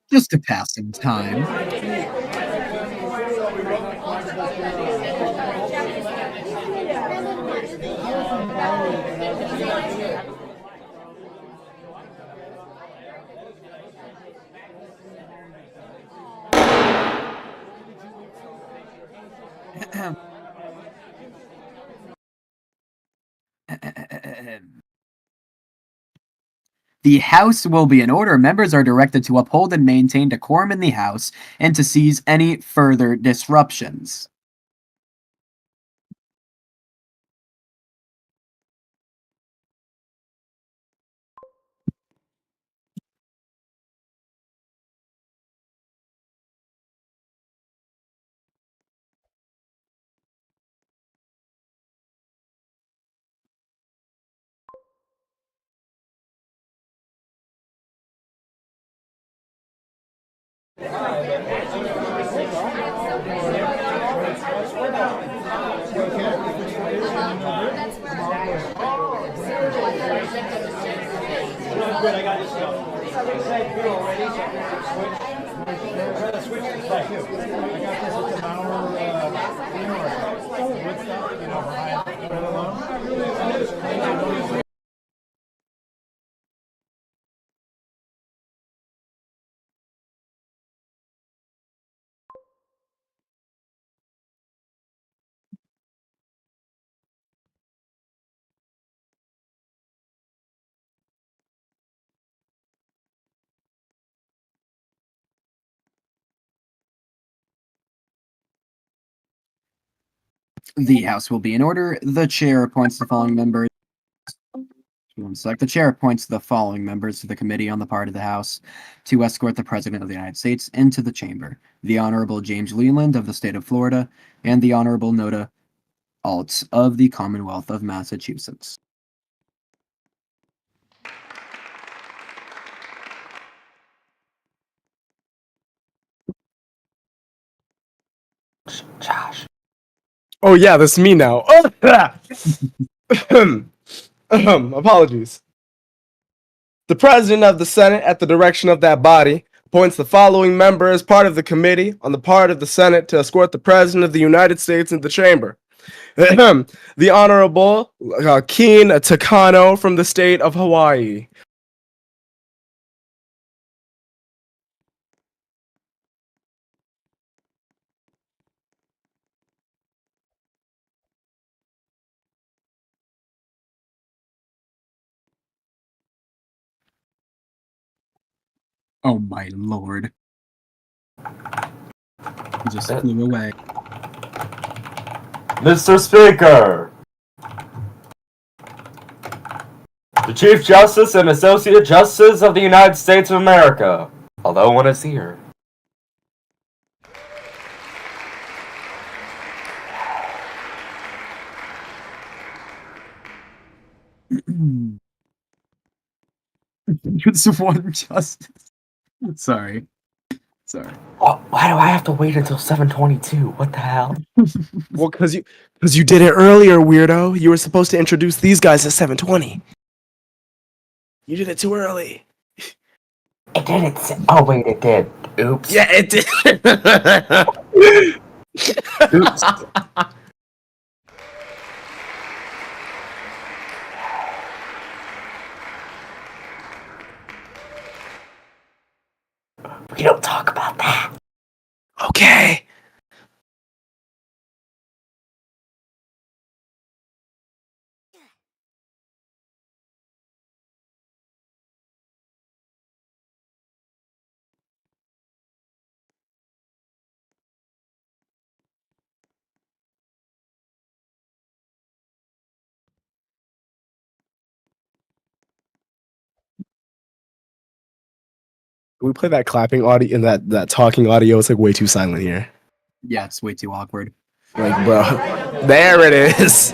Just to pass some time. The House will be in order. Members are directed to uphold and maintain decorum in the House and to seize any further disruptions. The House will be in order. The chair appoints the following members. One sec. The chair appoints the following members to the committee on the part of the House to escort the President of the United States into the chamber. The Honorable James Leland of the state of Florida and the Honorable Nota Alt of the Commonwealth of Massachusetts. Josh. Oh yeah, that's me now. Apologies. The President of the Senate, at the direction of that body, appoints the following member as part of the committee on the part of the Senate to escort the President of the United States into the chamber. The Honorable Keen Takano from the state of Hawaii. Oh my lord. He just flew away. Mr. Speaker, the Chief Justice and Associate Justice of the United States of America, although one is here. It's one justice. Sorry. Sorry. Oh, why do I have to wait until 7:22? What the hell? Well, because you did it earlier, weirdo. You were supposed to introduce these guys at 7:20. You did it too early. It didn't say. Oh, wait, it did. Oops. Yeah, it did. Oops. We don't talk about that. Okay. Can we play that clapping audio and that talking audio? It's like way too silent here. Yeah, it's way too awkward. Like, bro, there it is.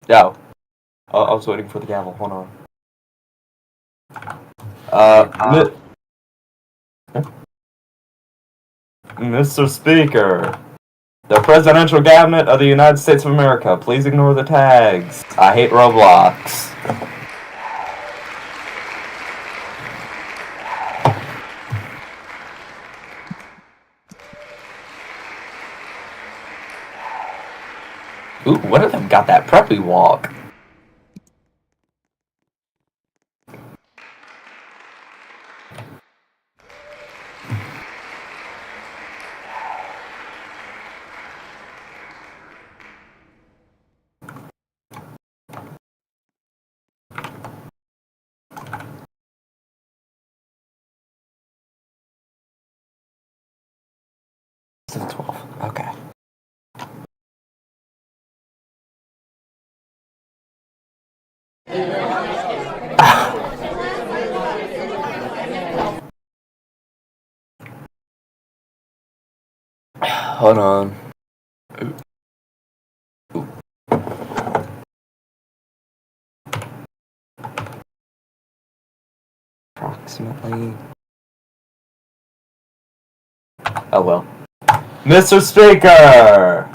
No. I was waiting for the gavel. Hold on. Mr. Speaker, the Presidential Cabinet of the United States of America, please ignore the tags. I hate Roblox. Ooh, what if I've got that preppy walk? To the 12. Okay. Hold on. Approximately. Oh well. Mr. Speaker!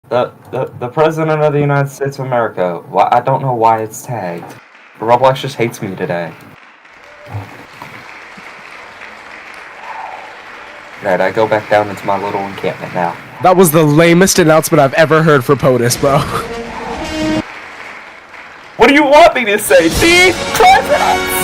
The President of the United States of America. Why, I don't know why it's tagged. Roblox just hates me today. Right, I go back down into my little encampment now. That was the lamest announcement I've ever heard for POTUS, bro. What do you want me to say? The President!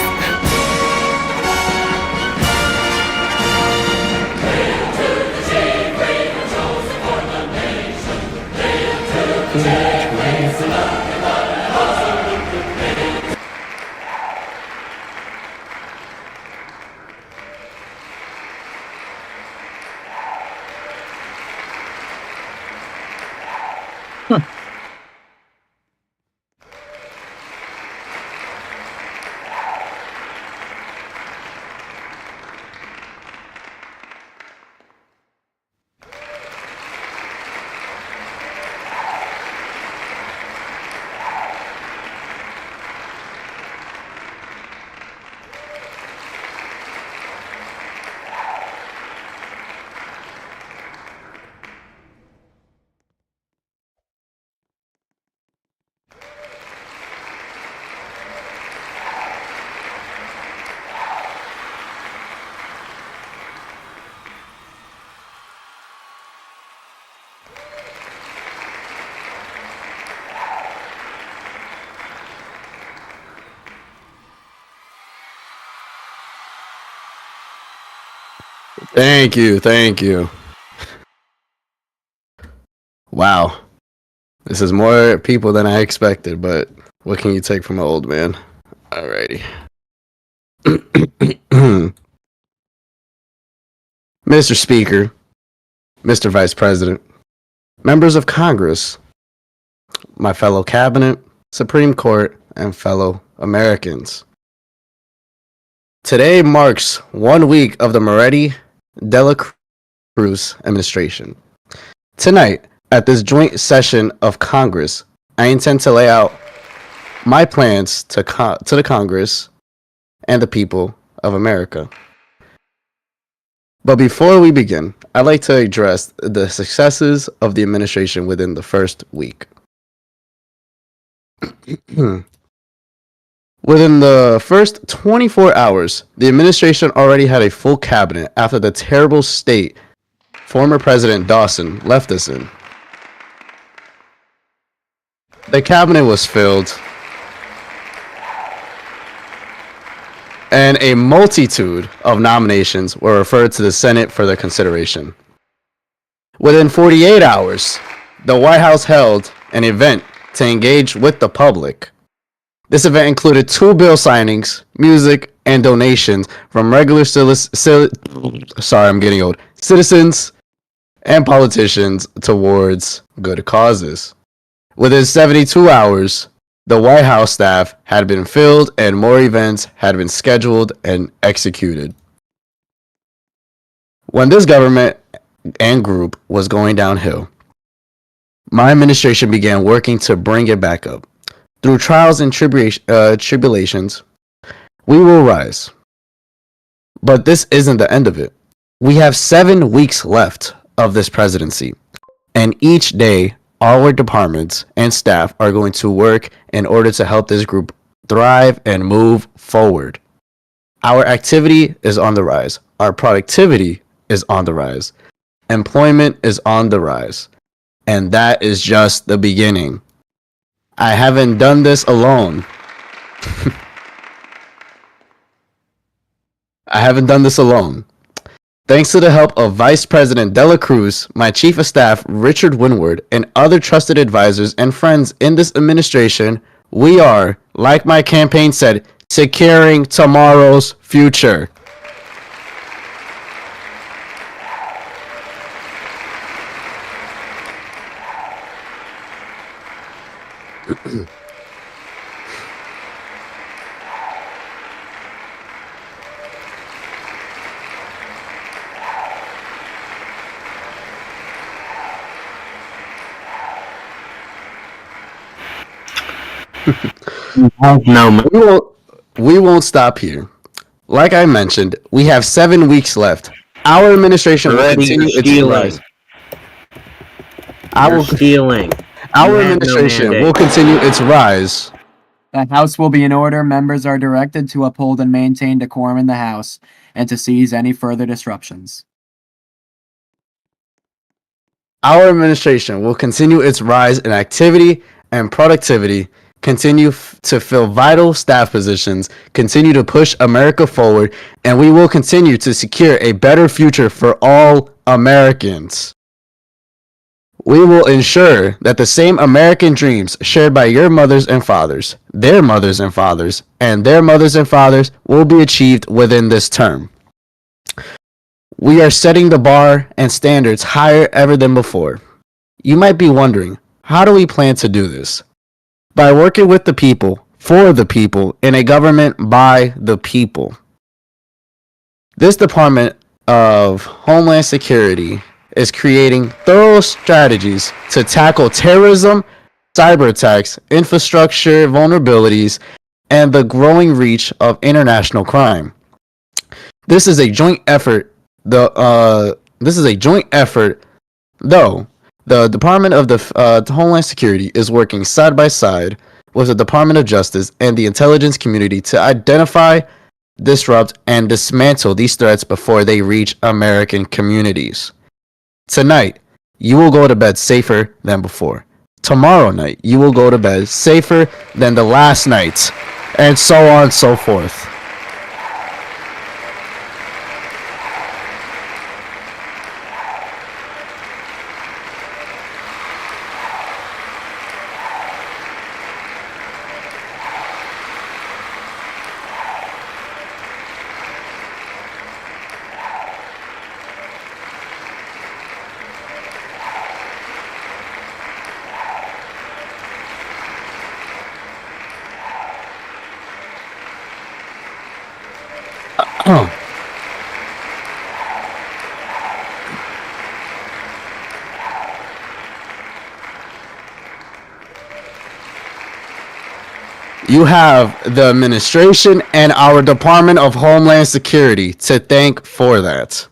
Thank you. Wow. This is more people than I expected, but what can you take from an old man? Alrighty. Mr. Speaker, Mr. Vice President, members of Congress, my fellow cabinet, Supreme Court, and fellow Americans. Today marks 1 week of the Moretti de la Cruz administration. Tonight, at this joint session of Congress, I intend to lay out my plans to the Congress and the people of America. But before we begin, I'd like to address the successes of the administration within the first week. Within the first 24 hours, the administration already had a full cabinet after the terrible state former President Dawson left us in. The cabinet was filled, and a multitude of nominations were referred to the Senate for their consideration. Within 48 hours, the White House held an event to engage with the public. This event included 2 bill signings, music, and donations from regular citizens and politicians towards good causes. Within 72 hours, the White House staff had been filled and more events had been scheduled and executed. When this government and group was going downhill, my administration began working to bring it back up. Through trials and tribulations, we will rise. But this isn't the end of it. We have 7 weeks left of this presidency, and each day, our departments and staff are going to work in order to help this group thrive and move forward. Our activity is on the rise. Our productivity is on the rise. Employment is on the rise. And that is just the beginning. I haven't done this alone. Thanks to the help of Vice President De La Cruz, my Chief of Staff Richard Winward, and other trusted advisors and friends in this administration, we are, like my campaign said, securing tomorrow's future. No, We won't stop here. Like I mentioned, we have 7 weeks left. Our administration will already continue you're its stealing. rise. You're stealing. Our You have no administration will mandate. continue its rise. The House will be in order. Members are directed to uphold and maintain decorum in the House and to seize any further disruptions. Our administration will continue its rise in activity and productivity, continue to fill vital staff positions, continue to push America forward, and we will continue to secure a better future for all Americans. We will ensure that the same American dreams shared by your mothers and fathers, their mothers and fathers, and their mothers and fathers will be achieved within this term. We are setting the bar and standards higher ever than before. You might be wondering, how do we plan to do this? By working with the people, for the people, in a government by the people. This Department of Homeland Security is creating thorough strategies to tackle terrorism, cyber attacks, infrastructure vulnerabilities, and the growing reach of international crime. This is a joint effort. Though the Department of the Homeland Security is working side by side with the Department of Justice and the intelligence community to identify, disrupt, and dismantle these threats before they reach American communities. Tonight, you will go to bed safer than before. Tomorrow night, you will go to bed safer than the last night, and so on and so forth. You have the administration and our Department of Homeland Security to thank for that.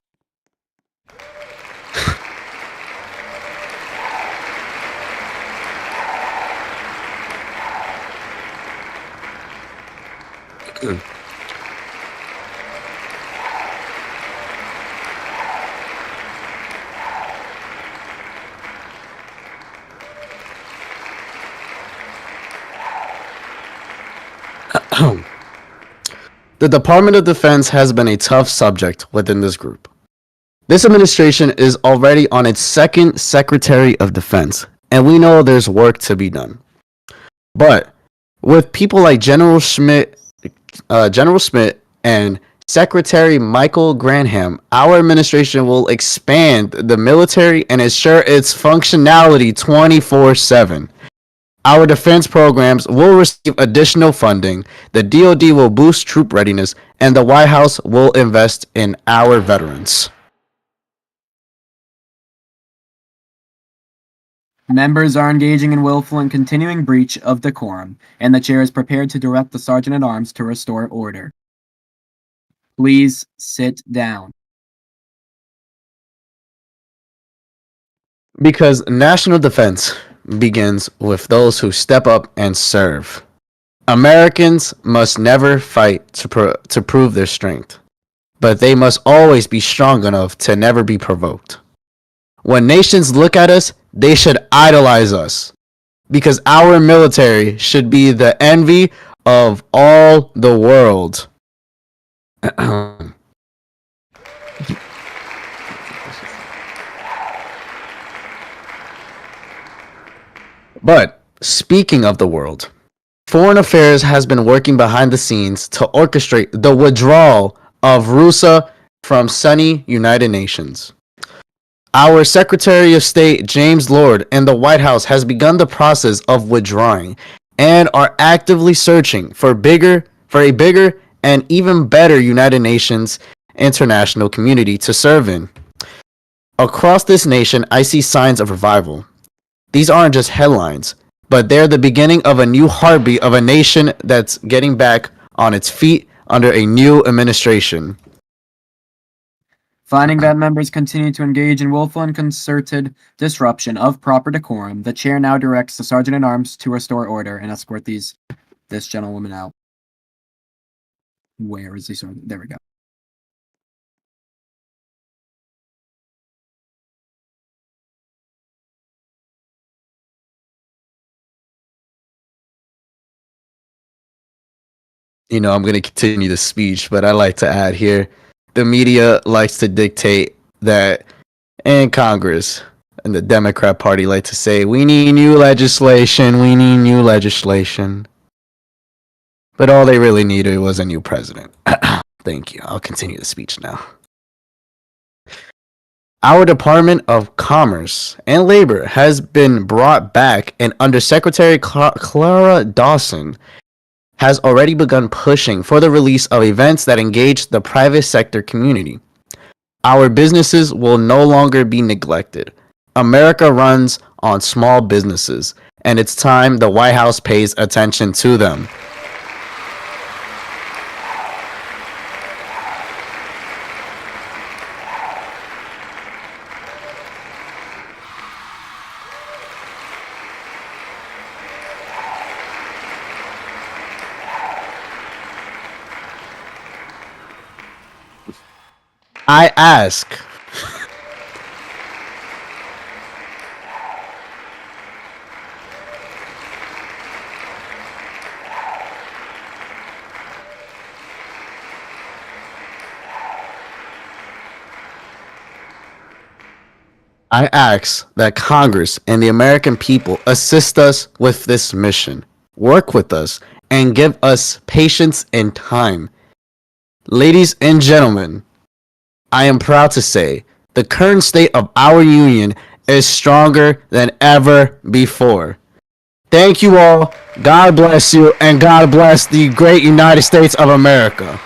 The Department of Defense has been a tough subject within this group. This administration is already on its second Secretary of Defense, and we know there's work to be done. But with people like General Schmidt and Secretary Michael Granham, our administration will expand the military and ensure its functionality 24/7. Our defense programs will receive additional funding, the DoD will boost troop readiness, and the White House will invest in our veterans. Members are engaging in willful and continuing breach of decorum, and the chair is prepared to direct the Sergeant-at-Arms to restore order. Please sit down. Because national defense begins with those who step up and serve. Americans must never fight to prove their strength, but they must always be strong enough to never be provoked. When nations look at us, they should idolize us, because our military should be the envy of all the world. But speaking of the world, Foreign Affairs has been working behind the scenes to orchestrate the withdrawal of Russia from sunny United Nations. Our Secretary of State, James Lord, and the White House has begun the process of withdrawing and are actively searching for a bigger and even better United Nations international community to serve in. Across this nation, I see signs of revival. These aren't just headlines. but they're the beginning of a new heartbeat of a nation that's getting back on its feet under a new administration. Finding that members continue to engage in willful and concerted disruption of proper decorum, the chair now directs the sergeant-at-arms to restore order and escort this gentlewoman out. Where is the sergeant? There we go. I'm going to continue the speech, but I like to add here, the media likes to dictate that, and Congress and the Democrat Party like to say, we need new legislation, we need new legislation. But all they really needed was a new president. Thank you. I'll continue the speech now. Our Department of Commerce and Labor has been brought back, and Undersecretary Clara Dawson has already begun pushing for the release of events that engage the private sector community. Our businesses will no longer be neglected. America runs on small businesses, and it's time the White House pays attention to them. I ask, that Congress and the American people assist us with this mission, work with us, and give us patience and time. Ladies and gentlemen, I am proud to say the current state of our union is stronger than ever before. Thank you all. God bless you, and God bless the great United States of America.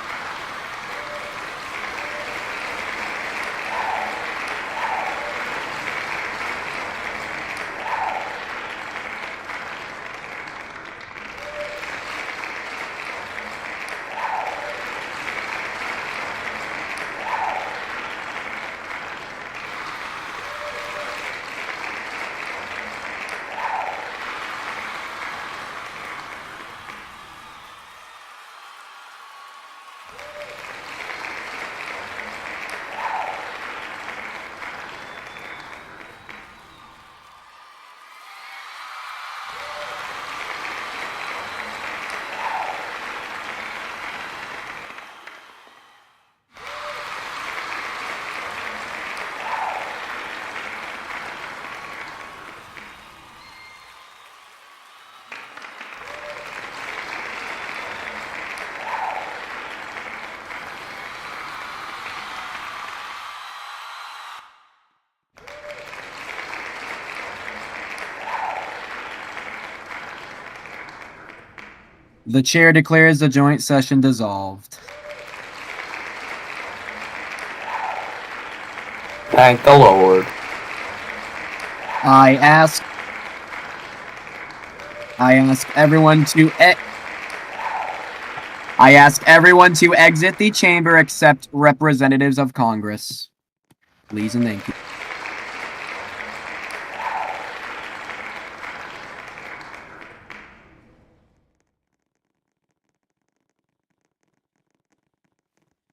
The chair declares the joint session dissolved. Thank the Lord. I ask everyone to exit the chamber except representatives of Congress. Please and thank you.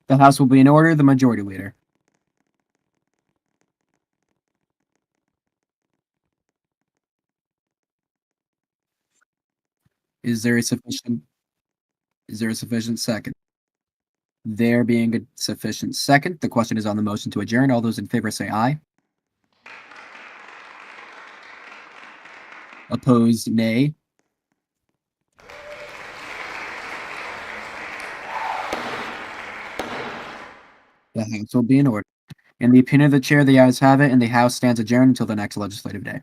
The House will be in order. The Majority Leader. Is there a sufficient second? There being a sufficient second, the question is on the motion to adjourn. All those in favor say aye. Opposed, nay. The House will be in order. In the opinion of the chair, the ayes have it, and the House stands adjourned until the next legislative day.